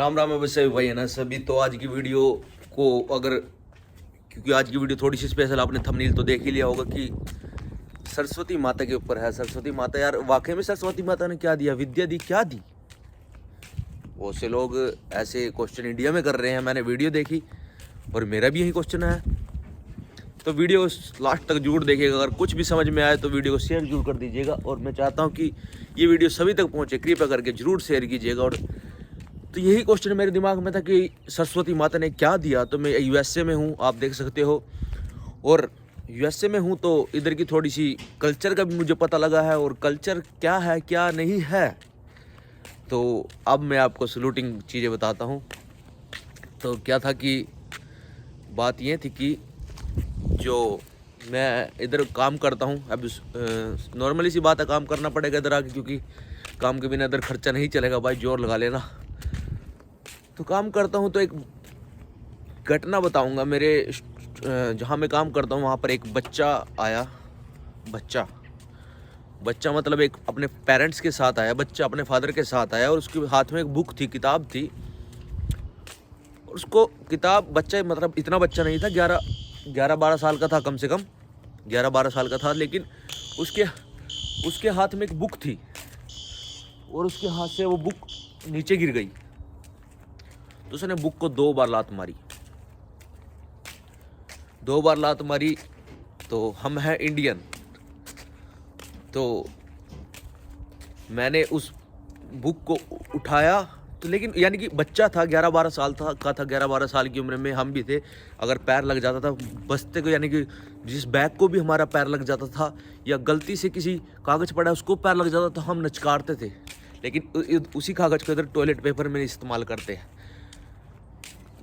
राम राम है वैसे भाई है ना सभी। तो आज की वीडियो को अगर क्योंकि आज की वीडियो थोड़ी सी स्पेशल, आपने थंबनेल तो देख ही लिया होगा कि सरस्वती माता के ऊपर है। सरस्वती माता, यार वाकई में सरस्वती माता ने क्या दिया? विद्या दी, क्या दी? बहुत से लोग ऐसे क्वेश्चन इंडिया में कर रहे हैं। मैंने वीडियो देखी और मेरा भी यही क्वेश्चन है। तो वीडियो लास्ट तक जरूर देखिएगा। अगर कुछ भी समझ में आए तो वीडियो को शेयर जरूर कर दीजिएगा। और मैं चाहता हूँ कि ये वीडियो सभी तक पहुँचे, कृपया करके जरूर शेयर कीजिएगा। और तो यही क्वेश्चन मेरे दिमाग में था कि सरस्वती माता ने क्या दिया। तो मैं यूएसए में हूँ, आप देख सकते हो। और यूएसए में हूँ तो इधर की थोड़ी सी कल्चर का भी मुझे पता लगा है, और कल्चर क्या है क्या नहीं है। तो अब मैं आपको सलूटिंग चीज़ें बताता हूँ। तो क्या था कि बात ये थी कि जो मैं इधर काम करता हूँ, अब नॉर्मली सी बात है, काम करना पड़ेगा इधर आके, क्योंकि काम के बिना इधर खर्चा नहीं चलेगा भाई, जोर लगा लेना। तो काम करता हूँ तो एक घटना बताऊँगा। मेरे जहाँ मैं काम करता हूँ वहाँ पर एक बच्चा आया। बच्चा मतलब एक अपने पेरेंट्स के साथ आया, बच्चा अपने फादर के साथ आया, और उसके हाथ में एक बुक थी, किताब थी। उसको किताब, बच्चा मतलब इतना बच्चा नहीं था, 11-12 साल का था, कम से कम 11-12 साल का था। लेकिन उसके हाथ में एक बुक थी और उसके हाथ से वो बुक नीचे गिर गई। तो उसने बुक को 2 बार लात मारी। 2 बार लात मारी। तो हम हैं इंडियन, तो मैंने उस बुक को उठाया। तो लेकिन यानी कि बच्चा था, 11-12 साल था 11-12 साल की उम्र में हम भी थे। अगर पैर लग जाता था बस्ते को, यानी कि जिस बैग को भी हमारा पैर लग जाता था, या गलती से किसी कागज़ पड़ा उसको पैर लग जाता था, हम नचकारते थे। लेकिन उसी कागज़ को इधर टॉयलेट पेपर में इस्तेमाल करते हैं।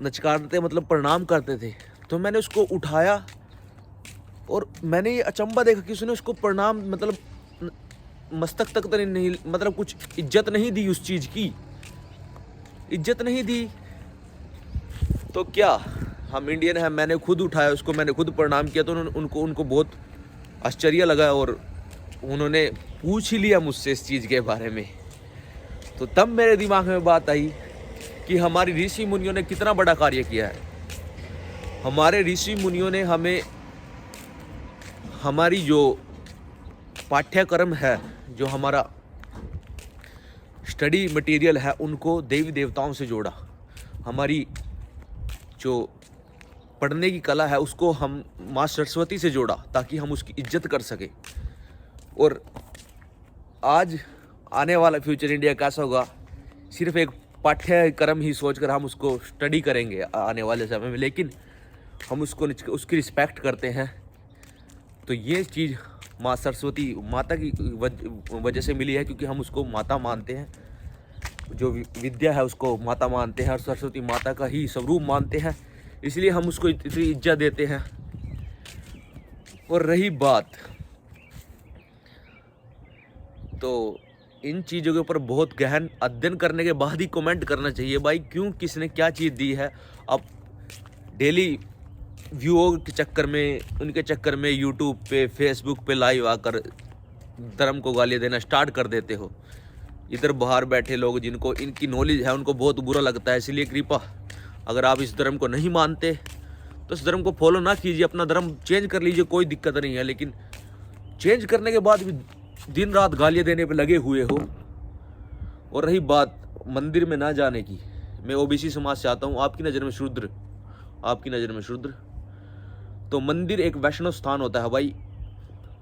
नचकारते मतलब प्रणाम करते थे। तो मैंने उसको उठाया और मैंने ये अचंभा देखा कि उसने उसको प्रणाम मतलब मस्तक तक तो नहीं, मतलब कुछ इज्जत नहीं दी, उस चीज़ की इज्जत नहीं दी। तो क्या, हम इंडियन हैं। मैंने खुद उठाया उसको, मैंने खुद प्रणाम किया। तो उनको बहुत आश्चर्य लगा और उन्होंने पूछ ही लिया मुझसे इस चीज़ के बारे में। तो तब मेरे दिमाग में बात आई कि हमारी ऋषि मुनियों ने कितना बड़ा कार्य किया है। हमारे ऋषि मुनियों ने हमें, हमारी जो पाठ्यक्रम है, जो हमारा स्टडी मटेरियल है, उनको देवी देवताओं से जोड़ा। हमारी जो पढ़ने की कला है उसको हम माँ सरस्वती से जोड़ा, ताकि हम उसकी इज्जत कर सकें। और आज आने वाला फ्यूचर इंडिया कैसा होगा, सिर्फ एक पाठ्यक्रम ही सोचकर हम उसको स्टडी करेंगे आने वाले समय में, लेकिन हम उसकी रिस्पेक्ट करते हैं। तो ये चीज़ माँ सरस्वती माता की वजह से मिली है, क्योंकि हम उसको माता मानते हैं। जो विद्या है उसको माता मानते हैं, और सरस्वती माता का ही स्वरूप मानते हैं, इसलिए हम उसको इतनी इज्जत देते हैं। और रही बात, तो इन चीज़ों के ऊपर बहुत गहन अध्ययन करने के बाद ही कमेंट करना चाहिए भाई, क्यों किसने क्या चीज़ दी है। अब डेली व्यूओं के चक्कर में, उनके चक्कर में यूट्यूब पे, फेसबुक पे लाइव आकर धर्म को गालियाँ देना स्टार्ट कर देते हो। इधर बाहर बैठे लोग जिनको इनकी नॉलेज है उनको बहुत बुरा लगता है। इसलिए कृपा, अगर आप इस धर्म को नहीं मानते तो इस धर्म को फॉलो ना कीजिए, अपना धर्म चेंज कर लीजिए, कोई दिक्कत नहीं है। लेकिन चेंज करने के बाद भी दिन रात गालियाँ देने पे लगे हुए हो। और रही बात मंदिर में ना जाने की, मैं ओबीसी समाज से आता हूँ। आपकी नज़र में शूद्र, तो मंदिर एक वैष्णव स्थान होता है भाई,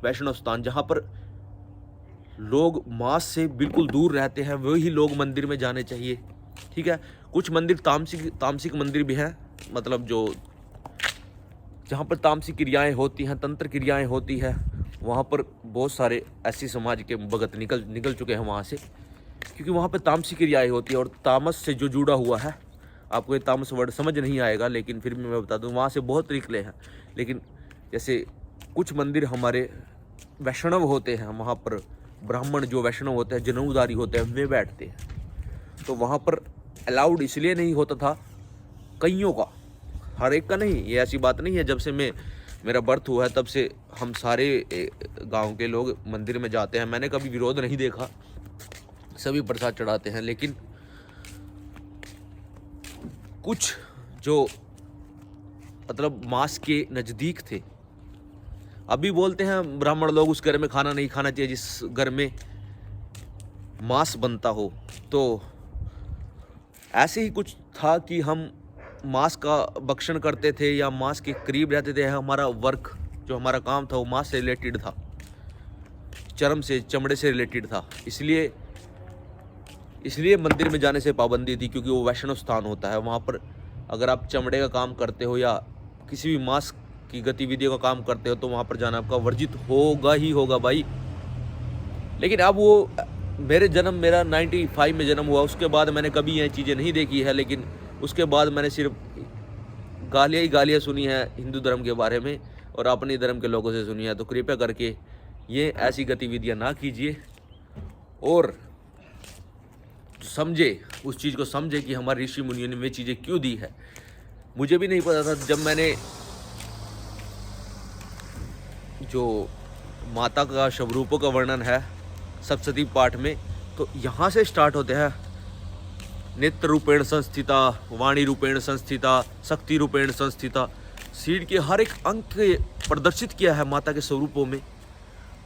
वैष्णव स्थान, जहाँ पर लोग मास से बिल्कुल दूर रहते हैं, वही लोग मंदिर में जाने चाहिए। ठीक है, कुछ मंदिर तामसिक मंदिर भी हैं, मतलब जो जहाँ पर तामसिक क्रियाएं होती हैं, तंत्र क्रियाएं होती हैं, वहाँ पर बहुत सारे ऐसे समाज के भगत निकल चुके हैं वहाँ से, क्योंकि वहाँ पर तामसिक क्रियाएं होती है। और तामस से जो जुड़ा हुआ है, आपको ये तामस वर्ड समझ नहीं आएगा, लेकिन फिर भी मैं बता दूँ, वहाँ से बहुत निकले हैं। लेकिन जैसे कुछ मंदिर हमारे वैष्णव होते हैं, वहाँ पर ब्राह्मण जो वैष्णव होते हैं, जनेऊधारी होते हैं, वे बैठते हैं। तो वहाँ पर अलाउड इसलिए नहीं होता था, कईयों का, हर एक का नहीं। ये ऐसी बात नहीं है, जब से मेरा बर्थ हुआ है तब से हम सारे गांव के लोग मंदिर में जाते हैं। मैंने कभी विरोध नहीं देखा, सभी प्रसाद चढ़ाते हैं। लेकिन कुछ जो मतलब मांस के नज़दीक थे। अभी बोलते हैं ब्राह्मण लोग उस घर में खाना नहीं खाना चाहिए जिस घर में मांस बनता हो। तो ऐसे ही कुछ था कि हम मांस का भक्षण करते थे या मांस के करीब रहते थे। हमारा वर्क जो हमारा काम था वो मांस से रिलेटेड था, चर्म से, चमड़े से रिलेटेड था। इसलिए मंदिर में जाने से पाबंदी थी, क्योंकि वो वैष्णव स्थान होता है। वहाँ पर अगर आप चमड़े का काम करते हो या किसी भी मांस की गतिविधियों का काम करते हो तो वहाँ पर जाना आपका वर्जित होगा ही होगा भाई। लेकिन अब वो मेरा 95 में जन्म हुआ, उसके बाद मैंने कभी ये चीज़ें नहीं देखी है। लेकिन उसके बाद मैंने सिर्फ गालियाँ ही गालियाँ सुनी है हिंदू धर्म के बारे में और अपने धर्म के लोगों से सुनी है। तो कृपया करके ये ऐसी गतिविधियाँ ना कीजिए और समझे, उस चीज़ को समझे कि हमारे ऋषि मुनियों ने वे चीज़ें क्यों दी है। मुझे भी नहीं पता था। जब मैंने जो माता का शवरूपों का वर्णन है सप्तशती पाठ में, तो यहाँ से स्टार्ट होते हैं। नेत्र रूपेण संस्थिता, वाणी रूपेण संस्थिता, शक्ति रूपेण संस्थिता। सीड के हर एक अंक प्रदर्शित किया है माता के स्वरूपों में।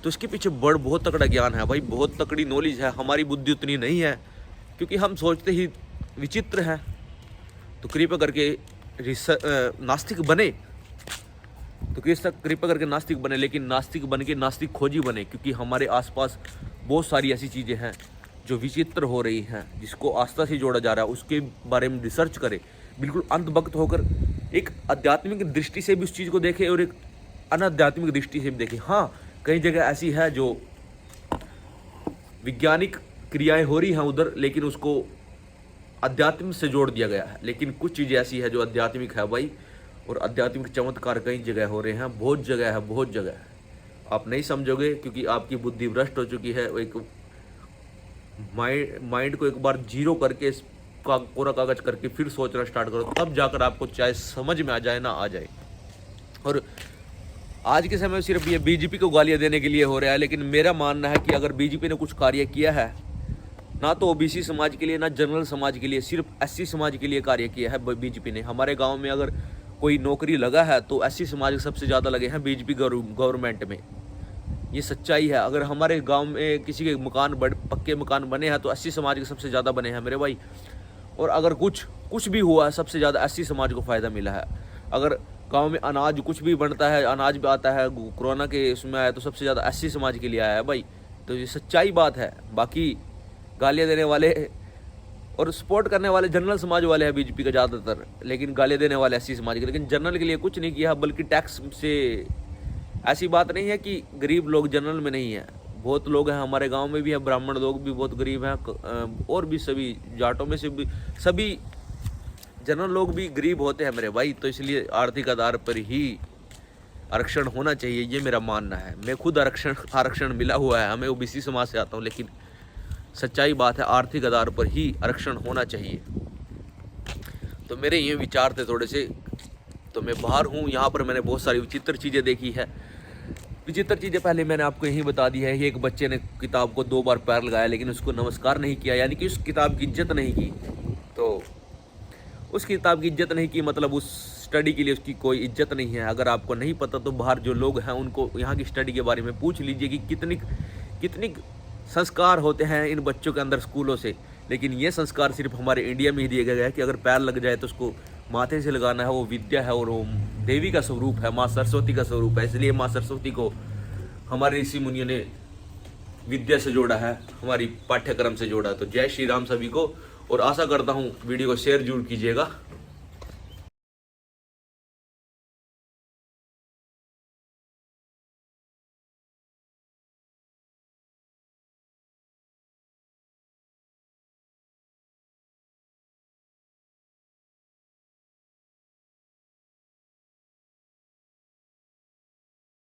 तो इसके पीछे बहुत तगड़ा ज्ञान है भाई, बहुत तगड़ी नॉलेज है। हमारी बुद्धि उतनी नहीं है क्योंकि हम सोचते ही विचित्र हैं। तो कृपया करके नास्तिक बने, लेकिन नास्तिक बन के नास्तिक खोजी बने, क्योंकि हमारे आसपास बहुत सारी ऐसी चीज़ें हैं जो विचित्र हो रही हैं, जिसको आस्था से जोड़ा जा रहा है। उसके बारे में रिसर्च करें, बिल्कुल अंधभक्त होकर एक आध्यात्मिक दृष्टि से भी उस चीज़ को देखें और एक अनाध्यात्मिक दृष्टि से भी देखें। हाँ, कई जगह ऐसी है जो वैज्ञानिक क्रियाएं हो रही हैं उधर, लेकिन उसको अध्यात्म से जोड़ दिया गया है। लेकिन कुछ चीज़ें ऐसी है जो आध्यात्मिक है भाई, और आध्यात्मिक चमत्कार कई जगह हो रहे हैं, बहुत जगह है। आप नहीं समझोगे क्योंकि आपकी बुद्धि भ्रष्ट हो चुकी है। एक माइंड को एक बार जीरो करके कोरा कागज करके फिर सोचना स्टार्ट करो, तब जाकर आपको चाहे समझ में आ जाए ना आ जाए। और आज के समय में सिर्फ ये बीजेपी को गालियाँ देने के लिए हो रहा है, लेकिन मेरा मानना है कि अगर बीजेपी ने कुछ कार्य किया है, ना तो ओबीसी समाज के लिए ना जनरल समाज के लिए, सिर्फ एससी समाज के लिए कार्य किया है बीजेपी ने। हमारे गांव में अगर कोई नौकरी लगा है तो एससी समाज के सबसे ज़्यादा लगे हैं बीजेपी गवर्नमेंट में। ये सच्चाई है। अगर हमारे गांव में किसी के पक्के मकान बने हैं तो एससी समाज के सबसे ज़्यादा बने हैं मेरे भाई। और अगर कुछ भी हुआ है, सबसे ज़्यादा एससी समाज को फ़ायदा मिला है। अगर गांव में अनाज कुछ भी बनता है, अनाज भी आता है, कोरोना के उसमें आया तो सबसे ज़्यादा एससी समाज के लिए आया है भाई। तो ये सच्चाई बात है। बाकी गालियाँ देने वाले और सपोर्ट करने वाले जनरल समाज वाले हैं बीजेपी का ज़्यादातर, लेकिन गालियाँ देने वाले एससी समाज के। लेकिन जनरल के लिए कुछ नहीं किया, बल्कि टैक्स से। ऐसी बात नहीं है कि गरीब लोग जनरल में नहीं है, बहुत लोग हैं हमारे गांव में भी है, ब्राह्मण लोग भी बहुत गरीब हैं, और भी सभी जाटों में से भी सभी जनरल लोग भी गरीब होते हैं मेरे भाई। तो इसलिए आर्थिक आधार पर ही आरक्षण होना चाहिए, ये मेरा मानना है। मैं खुद आरक्षण मिला हुआ है, मैं ओबीसी समाज से आता हूँ, लेकिन सच्चाई बात है आर्थिक आधार पर ही आरक्षण होना चाहिए। तो मेरे ये विचार थे थोड़े से। तो मैं बाहर हूँ, यहाँ पर मैंने बहुत सारी विचित्र चीज़ें देखी है। विचित्र चीज़ें पहले मैंने आपको यही बता दी है कि एक बच्चे ने किताब को 2 बार पैर लगाया, लेकिन उसको नमस्कार नहीं किया, यानी कि उस किताब की इज्जत नहीं की। तो उस किताब की इज्जत नहीं की मतलब उस स्टडी के लिए उसकी कोई इज्जत नहीं है। अगर आपको नहीं पता तो बाहर जो लोग हैं उनको यहाँ की स्टडी के बारे में पूछ लीजिए कि कितनी संस्कार होते हैं इन बच्चों के अंदर स्कूलों से। लेकिन ये संस्कार सिर्फ हमारे इंडिया में ही दिया गया है कि अगर पैर लग जाए तो उसको माथे से लगाना है। वो विद्या है और वो देवी का स्वरूप है, माँ सरस्वती का स्वरूप है। इसलिए माँ सरस्वती को हमारे ऋषि मुनियों ने विद्या से जोड़ा है, हमारी पाठ्यक्रम से जोड़ा। तो जय श्री राम सभी को, और आशा करता हूँ वीडियो को शेयर जरूर कीजिएगा।